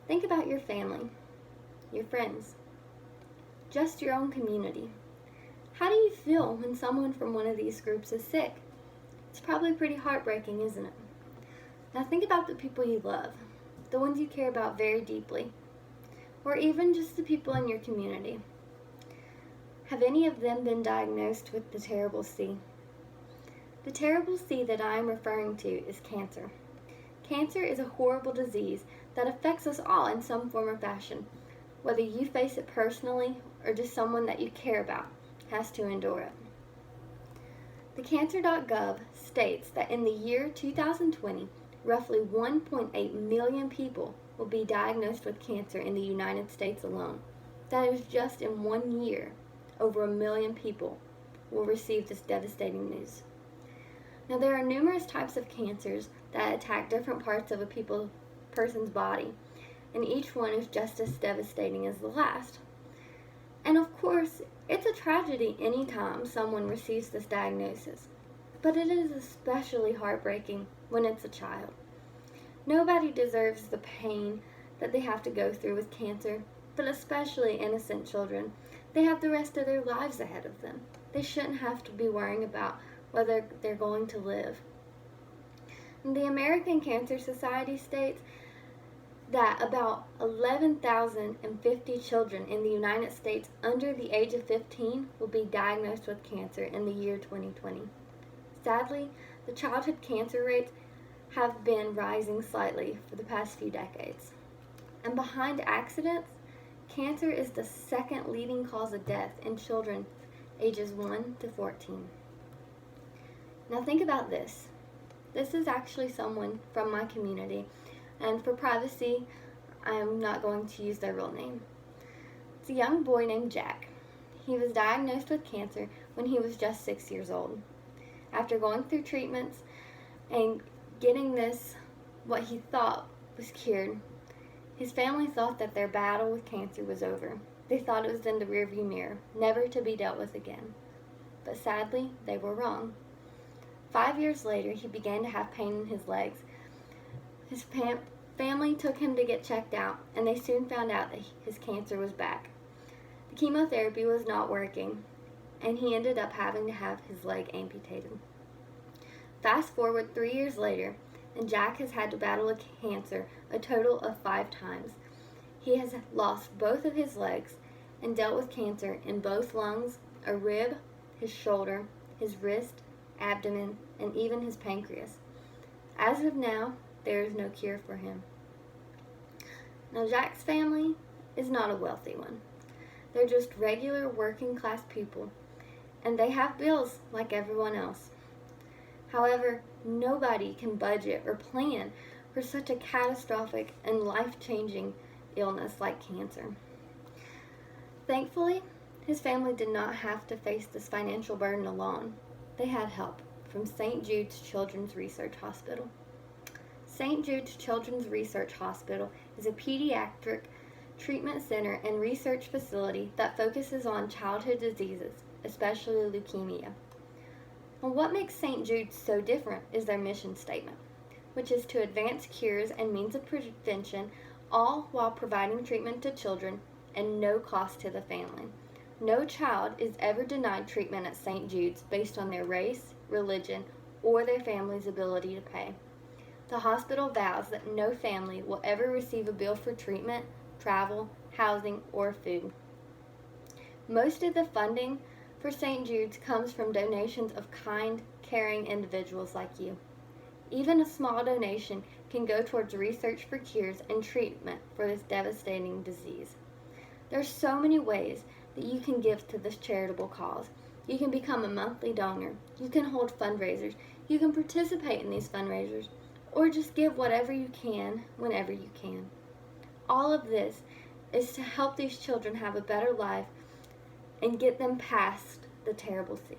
Think about your family, your friends, just your own community. How do you feel when someone from one of these groups is sick? It's probably pretty heartbreaking, isn't it? Now think about the people you love, the ones you care about very deeply, or even just the people in your community. Have any of them been diagnosed with the terrible C? The terrible C that I am referring to is cancer. Cancer is a horrible disease that affects us all in some form or fashion, whether you face it personally or just someone that you care about has to endure it. The cancer.gov states that in the year 2020, roughly 1.8 million people will be diagnosed with cancer in the United States alone. That is just in 1 year, over 1 million people will receive this devastating news. Now there are numerous types of cancers that attack different parts of a person's body, and each one is just as devastating as the last. And of course, it's a tragedy anytime someone receives this diagnosis, but it is especially heartbreaking when it's a child. Nobody deserves the pain that they have to go through with cancer, but especially innocent children. They have the rest of their lives ahead of them. They shouldn't have to be worrying about whether they're going to live. The American Cancer Society states that about 11,050 children in the United States under the age of 15 will be diagnosed with cancer in the year 2020. Sadly, the childhood cancer rates have been rising slightly for the past few decades. And behind accidents, cancer is the second leading cause of death in children ages 1 to 14. Now think about this. This is actually someone from my community, and for privacy, I am not going to use their real name. It's a young boy named Jack. He was diagnosed with cancer when he was just 6 years old. After going through treatments and getting what he thought was cured, his family thought that their battle with cancer was over. They thought it was in the rearview mirror, never to be dealt with again. But sadly, they were wrong. 5 years later, he began to have pain in his legs. His family took him to get checked out, and they soon found out that his cancer was back. The chemotherapy was not working, and he ended up having to have his leg amputated. Fast forward 3 years later, and Jack has had to battle cancer a total of 5 times. He has lost both of his legs and dealt with cancer in both lungs, a rib, his shoulder, his wrist, abdomen, and even his pancreas. As of now, there is no cure for him. Now, Jack's family is not a wealthy one. They're just regular working class people, and they have bills like everyone else. However, nobody can budget or plan for such a catastrophic and life-changing illness like cancer. Thankfully, his family did not have to face this financial burden alone. They had help from St. Jude's Children's Research Hospital. St. Jude's Children's Research Hospital is a pediatric treatment center and research facility that focuses on childhood diseases, especially leukemia. Well, what makes St. Jude's so different is their mission statement, which is to advance cures and means of prevention, all while providing treatment to children and no cost to the family. No child is ever denied treatment at St. Jude's based on their race, religion, or their family's ability to pay. The hospital vows that no family will ever receive a bill for treatment, travel, housing, or food. Most of the funding for St. Jude's comes from donations of kind, caring individuals like you. Even a small donation can go towards research for cures and treatment for this devastating disease. There are so many ways that you can give to this charitable cause. You can become a monthly donor. You can hold fundraisers. You can participate in these fundraisers, or just give whatever you can whenever you can. All of this is to help these children have a better life and get them past the terrible C.